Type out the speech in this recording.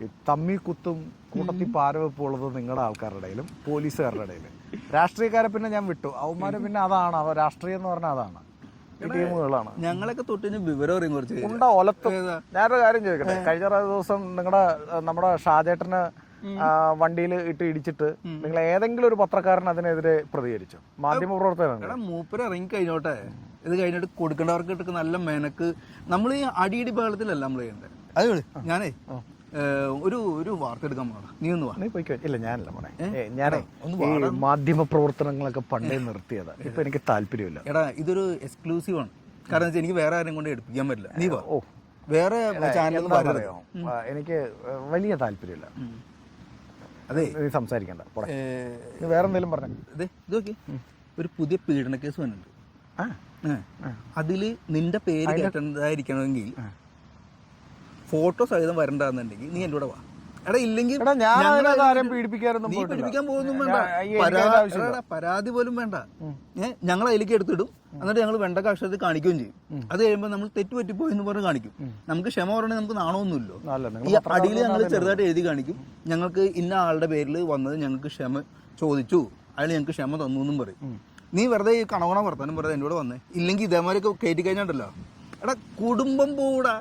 ഈ തമ്മി കുത്തും കൂട്ടത്തി പാരവെപ്പുള്ളത് നിങ്ങളുടെ ആൾക്കാരുടെ ഇടയിലും പോലീസുകാരുടെ ഇടയിലും. രാഷ്ട്രീയക്കാരെ പിന്നെ ഞാൻ വിട്ടു, അവന്മാര് പിന്നെ അതാണ് അവ രാഷ്ട്രീയം എന്ന് പറഞ്ഞാൽ അതാണ്, ടീമുകളാണ്. ഞങ്ങളൊക്കെ തൊട്ടിന് വിവരം അറിയും കുറച്ച് ഉണ്ട ഒലത്തും. ഞാനൊരു കാര്യം ചോദിക്കട്ടെ, കഴിഞ്ഞ ദിവസം നമ്മുടെ ഷാജേട്ടന് വണ്ടിയിൽ ഇട്ട് ഇടിച്ചിട്ട് നിങ്ങൾ ഏതെങ്കിലും ഒരു പത്രക്കാരൻ അതിനെതിരെ പ്രതികരിച്ചു? മാധ്യമപ്രവർത്തകരാണ്. മൂപ്പര് ഇറങ്ങി കഴിഞ്ഞോട്ടെ, ഇത് കഴിഞ്ഞിട്ട് കൊടുക്കേണ്ടവർക്ക് ഇട്ടൊക്കെ നല്ല മെനക്ക്. നമ്മൾ ഈ അടിയിടി ബഹളത്തിലല്ല നമ്മൾ ചെയ്യണ്ടേ. അത് ഞാനേ ഒരു വാർത്ത എടുക്കാൻ പോകണം, നീ ഒന്ന് വാ. നീ പോയിക്കോ. ഇല്ല ഞാനല്ല മോനെ, ഞാനേ ഈ മാധ്യമ പ്രവർത്തനങ്ങളൊക്കെ പണ്ടേ നിർത്തിയതാ, ഇപ്പൊ എനിക്ക് താല്പര്യമില്ല. എടാ ഇതൊരു എക്സ്ക്ലൂസീവ് ആണ്, കാരണം വെച്ചാൽ എനിക്ക് വേറെ ആരെയും കൊണ്ട് എടുപ്പിക്കാൻ പറ്റില്ല. നീ വാ. വേറെ ചാനൽ പറയോ, എനിക്ക് വലിയ താല്പര്യമില്ല. അതെ നീ സംസാരിക്കണ്ട, വേറെ എന്തെങ്കിലും പറഞ്ഞു. ഇത് നോക്കി, ഒരു പുതിയ പീഡന കേസ് വന്നിട്ടുണ്ട്. അതില് നിന്റെ പേര് കേട്ടതായിരിക്കണമെങ്കിൽ ഫോട്ടോ സഹിതം വരണ്ടെന്നുണ്ടെങ്കിൽ നീ എൻ്റെ കൂടെ വാ. എടാ ഇല്ലെങ്കിൽ നീ പീഡിപ്പിക്കാൻ പോകുന്നു വേണ്ട, പരാതി പോലും വേണ്ട. ഞങ്ങൾ അതിലേക്ക് എടുത്തിടും, എന്നിട്ട് ഞങ്ങൾ വെണ്ടക്ക അക്ഷരത്തിൽ കാണിക്കുകയും ചെയ്യും. അത് കഴിയുമ്പോൾ നമ്മൾ തെറ്റുപറ്റിപ്പോയെന്ന് പറഞ്ഞ് കാണിക്കും. നമുക്ക് ക്ഷമ പറഞ്ഞാൽ നമുക്ക് നാണമൊന്നുമില്ലോ. ഈ അടിയിൽ ഞങ്ങൾ ചെറുതായിട്ട് എഴുതി കാണിക്കും, ഞങ്ങൾക്ക് ഇന്ന ആളുടെ പേരിൽ വന്നത് ഞങ്ങൾക്ക് ക്ഷമ ചോദിച്ചു, അയാൾ ഞങ്ങൾക്ക് ക്ഷമ തന്നു എന്നും പറയും. നീ വെറുതെ ഈ കണവണ വർത്താനം പറഞ്ഞാൽ എന്നോട് വന്നേ, ഇല്ലെങ്കിൽ ഇതേമാരൊക്കെ കയറ്റി കഴിഞ്ഞിട്ടല്ലോ എടാ കുടുംബം കൂടാ.